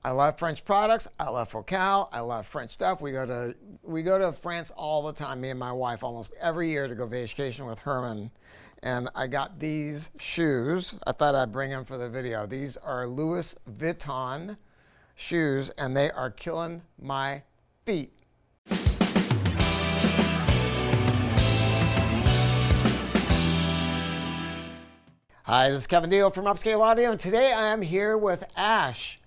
I love French products. I love Focal. I love French stuff. We go to France all the time, me and my wife, almost every year to go vacation with Herman. And I got these shoes. I thought I'd bring them for the video. These are Louis Vuitton shoes, and they are killing my feet. Hi, this is Kevin Deal from Upscale Audio, and today I am here with Ash.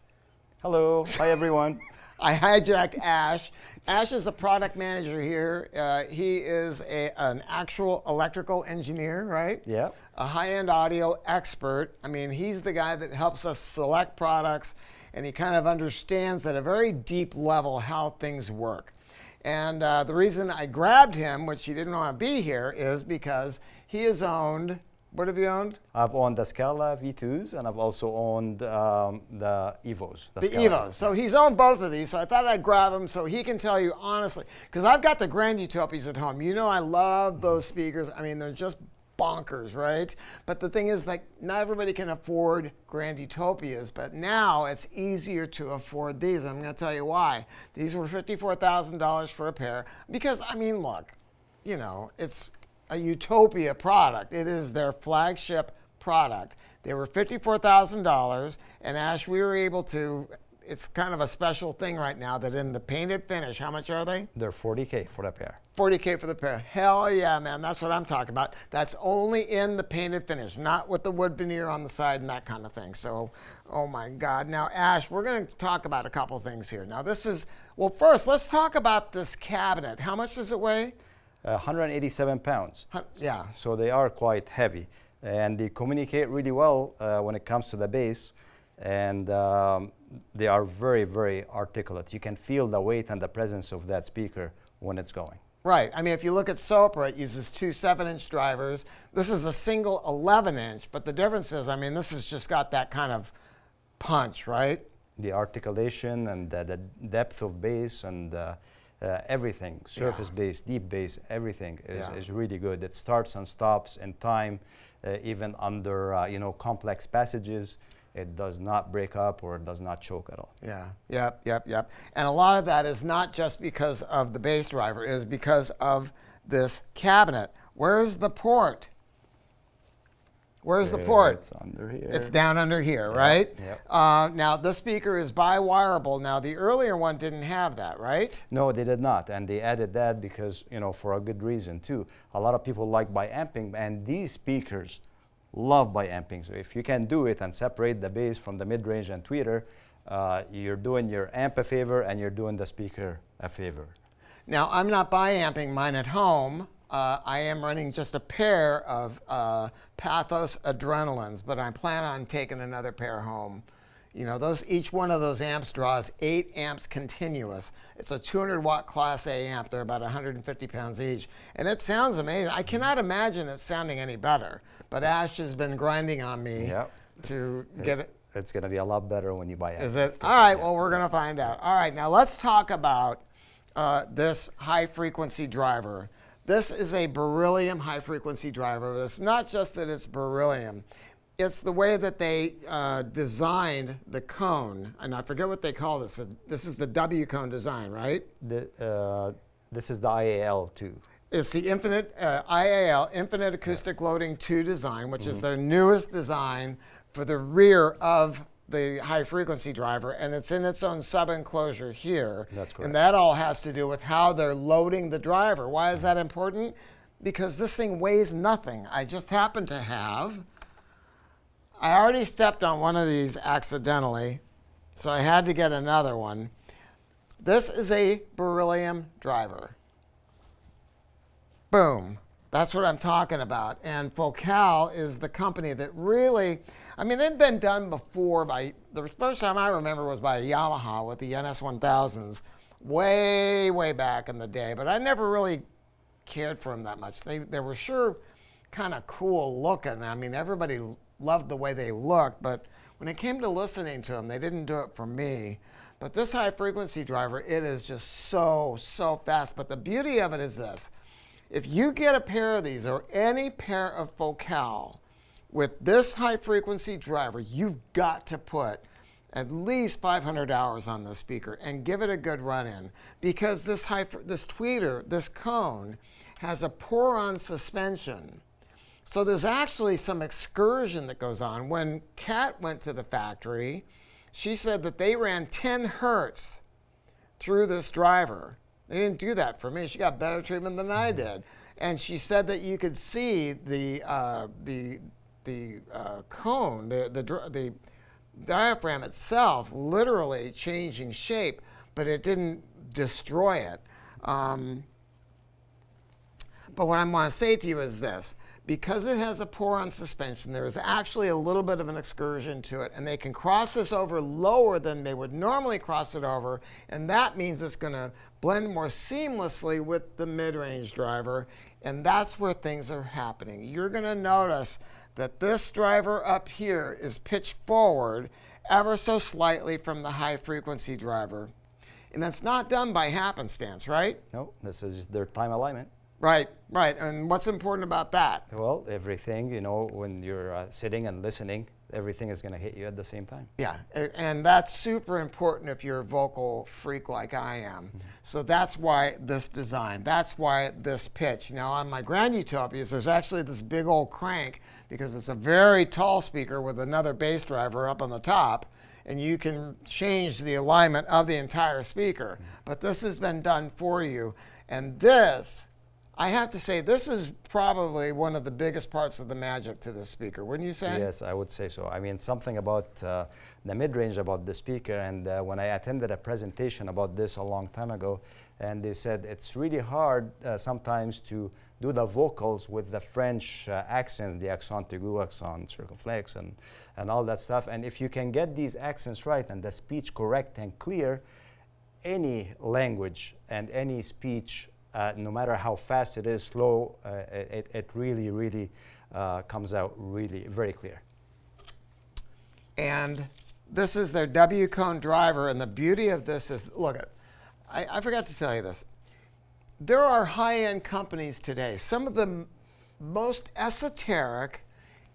Hello. Hi, everyone. I hijacked Ash. Ash is a product manager here. He is an actual electrical engineer, right? Yeah. A high-end audio expert. I mean, he's the guy that helps us select products, and he kind of understands at a very deep level how things work. And the reason I grabbed him, which he didn't want to be here, is because he has owned... What have you owned? I've owned the Scala V2s, and I've also owned the EVOs. The EVOs. So he's owned both of these, so I thought I'd grab him so he can tell you honestly. Because I've got the Grand Utopias at home. You know I love those speakers. I mean, they're just bonkers, right? But the thing is, like, not everybody can afford Grand Utopias, but now it's easier to afford these. I'm going to tell you why. These were $54,000 for a pair. Because, I mean, look, you know, it's a Utopia product. It is their flagship product. They were $54,000, and Ash, we were able to, it's kind of a special thing right now that in the painted finish, how much are they? They're $40K for a pair. $40K for the pair. Hell yeah, man, that's what I'm talking about. That's only in the painted finish, not with the wood veneer on the side and that kind of thing. So, oh my God. Now, Ash, we're going to talk about a couple things here. Now, this is, well, first, let's talk about this cabinet. How much does it weigh? 187 pounds. Yeah. So they are quite heavy, and they communicate really well when it comes to the bass, and they are very, very articulate. You can feel the weight and the presence of that speaker when it's going. Right. I mean, if you look at Sopra, it uses two 7-inch drivers. This is a single 11-inch, but the difference is, I mean, this has just got that kind of punch, right? The articulation and the depth of bass and everything, surface bass, deep bass, everything is really good. It starts and stops in time, even under complex passages. It does not break up or it does not choke at all. Yeah, yep. And a lot of that is not just because of the bass driver, it is because of this cabinet. Where's the port? Where's the port? It's under here. It's down under here, right? Yep. Now, this speaker is bi-wireable. Now, the earlier one didn't have that, right? No, they did not. And they added that because, for a good reason, too. A lot of people like bi-amping, and these speakers love bi-amping. So if you can do it and separate the bass from the mid-range and tweeter, you're doing your amp a favor and you're doing the speaker a favor. Now, I'm not bi-amping mine at home. I am running just a pair of Pathos Adrenalines, but I plan on taking another pair home. You know, each one of those amps draws 8 amps continuous. It's a 200-watt Class A amp. They're about 150 pounds each. And it sounds amazing. I cannot imagine it sounding any better. But Ash has been grinding on me to get it. It's going to be a lot better when you buy it. Is it? All right, well, we're going to find out. All right, now let's talk about this high-frequency driver. This is a Beryllium high-frequency driver, but it's not just that it's Beryllium. It's the way that they designed the cone, and I forget what they call this. This is the W cone design, right? This is the IAL2. It's the IAL, Infinite Acoustic Loading 2 design, which is their newest design for the rear of the high-frequency driver, and it's in its own sub-enclosure here. That's correct. And that all has to do with how they're loading the driver. Why is that important? Because this thing weighs nothing. I just happen to have, I already stepped on one of these accidentally, so I had to get another one. This is a Beryllium driver. Boom. That's what I'm talking about. And Focal is the company that really, I mean, it had been done before by, the first time I remember was by Yamaha with the NS1000s, way, way back in the day. But I never really cared for them that much. They were sure kind of cool looking. I mean, everybody loved the way they looked, but when it came to listening to them, they didn't do it for me. But this high frequency driver, it is just so, so fast. But the beauty of it is this. If you get a pair of these or any pair of Focal with this high frequency driver, you've got to put at least 500 hours on this speaker and give it a good run-in, because this tweeter, this cone, has a pour-on suspension. So there's actually some excursion that goes on. When Kat went to the factory, she said that they ran 10 hertz through this driver. They didn't do that for me. She got better treatment than I did. And she said that you could see the cone, the diaphragm itself literally changing shape, but it didn't destroy it. But what I want to say to you is this. Because it has a pour-on suspension, there is actually a little bit of an excursion to it, and they can cross this over lower than they would normally cross it over, and that means it's going to blend more seamlessly with the mid-range driver, and that's where things are happening. You're going to notice that this driver up here is pitched forward ever so slightly from the high-frequency driver, and that's not done by happenstance, right? No, this is their time alignment. Right, right. And what's important about that? Well, everything, you know, when you're sitting and listening, everything is going to hit you at the same time. Yeah, and that's super important if you're a vocal freak like I am. Mm-hmm. So that's why this design, that's why this pitch. Now on my Grand Utopias, there's actually this big old crank because it's a very tall speaker with another bass driver up on the top, and you can change the alignment of the entire speaker. Mm-hmm. But this has been done for you, and this, I have to say, this is probably one of the biggest parts of the magic to the speaker, wouldn't you say? Yes, I would say so. I mean, something about the mid-range about the speaker, and when I attended a presentation about this a long time ago, and they said it's really hard sometimes to do the vocals with the French accents, the accent aigu, accent circumflex, and all that stuff. And if you can get these accents right and the speech correct and clear, any language and any speech, no matter how fast it is, slow, it really, really comes out really very clear. And this is their W cone driver, and the beauty of this is, look, I forgot to tell you this. There are high-end companies today, some of the most esoteric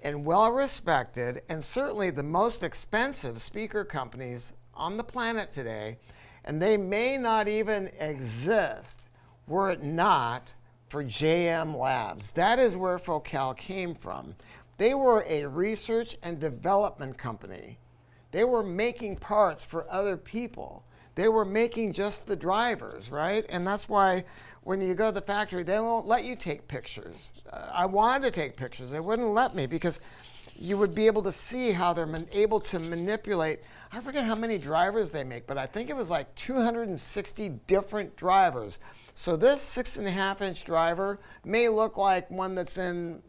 and well-respected, and certainly the most expensive speaker companies on the planet today, and they may not even exist were it not for JM Labs. That is where Focal came from. They were a research and development company. They were making parts for other people. They were making just the drivers, right? And that's why when you go to the factory, they won't let you take pictures. I wanted to take pictures. They wouldn't let me because you would be able to see how they're able to manipulate. I forget how many drivers they make, but I think it was like 260 different drivers. So this 6.5-inch driver may look like one that's in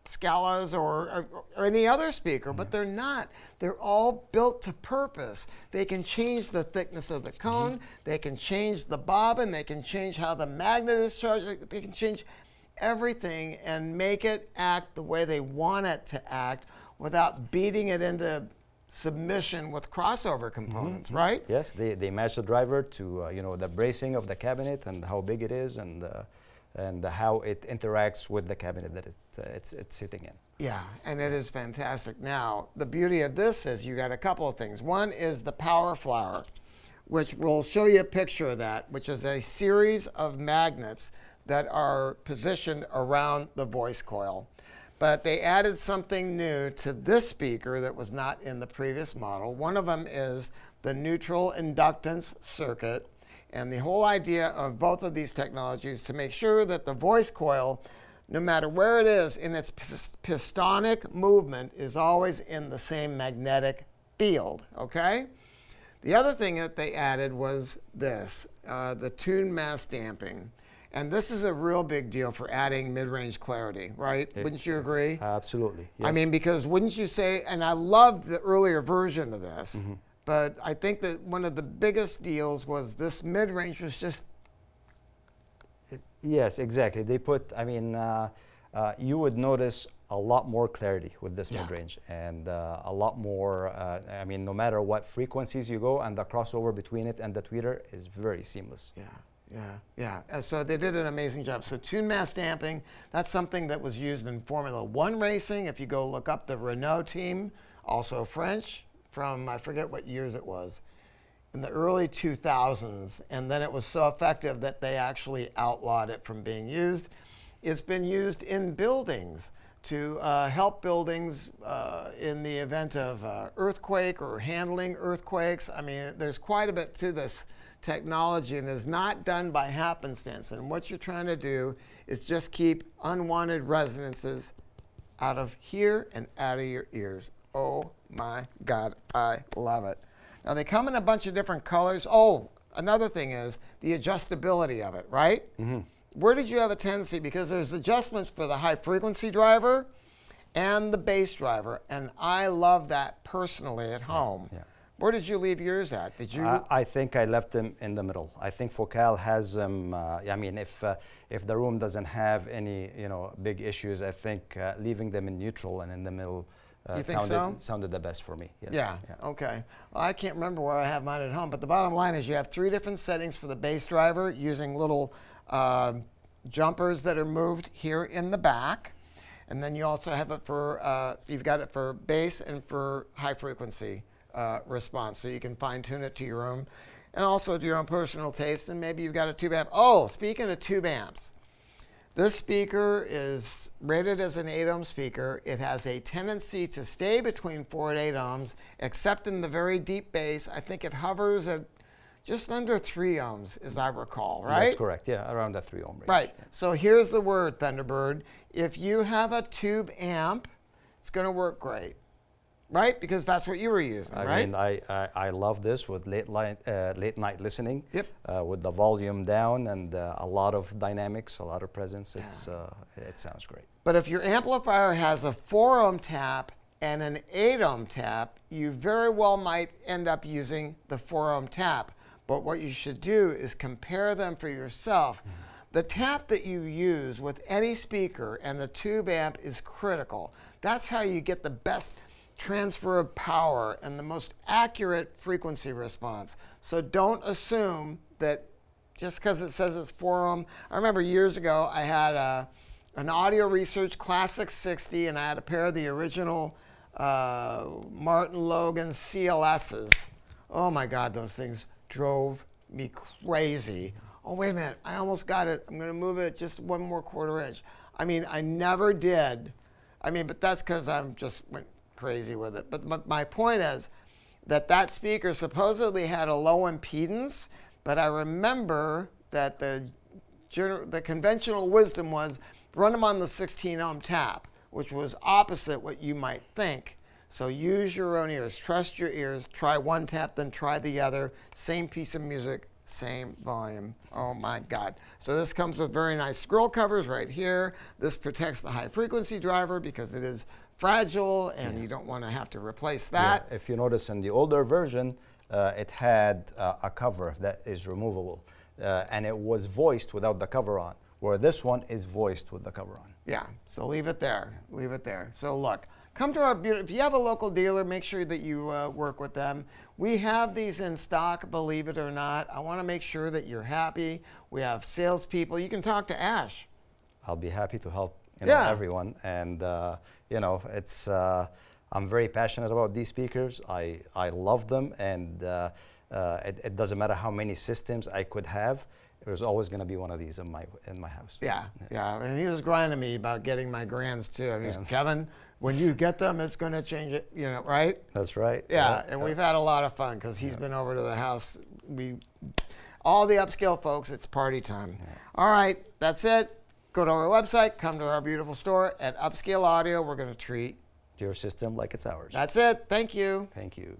Scalas or any other speaker, but they're not. They're all built to purpose. They can change the thickness of the cone. They can change the bobbin. They can change how the magnet is charged. They can change everything and make it act the way they want it to act without beating it into submission with crossover components, right? Yes, they match the driver to you know, the bracing of the cabinet and how big it is and how it interacts with the cabinet that it's sitting in. Yeah, and it is fantastic. Now, the beauty of this is you got a couple of things. One is the power flower, which we'll show you a picture of that, which is a series of magnets that are positioned around the voice coil. But they added something new to this speaker that was not in the previous model. One of them is the neutral inductance circuit. And the whole idea of both of these technologies to make sure that the voice coil, no matter where it is in its pistonic movement, is always in the same magnetic field, okay? The other thing that they added was this, the tune mass damping. And this is a real big deal for adding mid-range clarity, right? Wouldn't you agree? Absolutely. Yes. I mean, because wouldn't you say, and I loved the earlier version of this, but I think that one of the biggest deals was this mid-range was just... Yes, exactly. They put, I mean, you would notice a lot more clarity with this mid-range and a lot more, I mean, no matter what frequencies you go, and the crossover between it and the tweeter is very seamless. Yeah. So they did an amazing job. So tune mass damping, that's something that was used in Formula One racing. If you go look up the Renault team, also French, from, I forget what years it was, in the early 2000s, and then it was so effective that they actually outlawed it from being used. It's been used in buildings to help buildings in the event of earthquake or handling earthquakes. I mean, there's quite a bit to this technology, and is not done by happenstance. And what you're trying to do is just keep unwanted resonances out of here and out of your ears. Oh my God, I love it. Now they come in a bunch of different colors. Oh, another thing is the adjustability of it, right? Mm-hmm. Where did you have a tendency? Because there's adjustments for the high frequency driver and the bass driver, and I love that personally at home. Yeah. Where did you leave yours at? Did you? I think I left them in the middle. I think Focal has them. I mean, if the room doesn't have any big issues, I think leaving them in neutral and in the middle sounded the best for me. Yes. Yeah. Okay. Well, I can't remember where I have mine at home, but the bottom line is you have 3 different settings for the bass driver using little jumpers that are moved here in the back. And then you also have it for, you've got it for bass and for high frequency response. So you can fine tune it to your own, and also to your own personal taste. And maybe you've got a tube amp. Oh, speaking of tube amps, this speaker is rated as an 8 ohm speaker. It has a tendency to stay between 4 and 8 ohms, except in the very deep bass. I think it hovers at just under 3 ohms, as I recall, right? That's correct, yeah, around that 3 ohm range. Right, yeah. So here's the word, Thunderbird. If you have a tube amp, it's gonna work great, right? Because that's what you were using, right? I mean, I love this with late night listening. Yep. With the volume down and a lot of dynamics, a lot of presence. It sounds great. But if your amplifier has a 4 ohm tap and an 8 ohm tap, you very well might end up using the 4 ohm tap. But what you should do is compare them for yourself. Mm-hmm. The tap that you use with any speaker and the tube amp is critical. That's how you get the best transfer of power and the most accurate frequency response. So don't assume that just because it says it's 4 ohm. I remember years ago I had an Audio Research Classic 60, and I had a pair of the original Martin Logan CLSs. Oh my God, those things drove me crazy. Oh, wait a minute, I almost got it. I'm gonna move it just 1 more quarter inch. I mean, I never did. I mean, but that's because I'm just went crazy with it. But my point is that speaker supposedly had a low impedance, but I remember that the conventional wisdom was run them on the 16 ohm tap, which was opposite what you might think. So use your own ears, trust your ears, try one tap, then try the other, same piece of music, same volume. Oh my God. So this comes with very nice scroll covers right here. This protects the high frequency driver because it is fragile and you don't want to have to replace that. Yeah. If you notice in the older version, it had a cover that is removable and it was voiced without the cover on, where this one is voiced with the cover on. Yeah, so leave it there, leave it there. So look, come to our, if you have a local dealer, make sure that you work with them. We have these in stock, believe it or not. I want to make sure that you're happy. We have salespeople. You can talk to Ash. I'll be happy to help everyone. And I'm very passionate about these speakers. I love them, and it doesn't matter how many systems I could have. There's always going to be one of these in my house. Yeah. And he was grinding me about getting my grands too. I mean, Kevin, when you get them, it's going to change it, right? That's right. Yeah, and we've had a lot of fun because he's been over to the house. All the Upscale folks, it's party time. Yeah. All right, that's it. Go to our website, come to our beautiful store at Upscale Audio. We're going to treat your system like it's ours. That's it. Thank you. Thank you.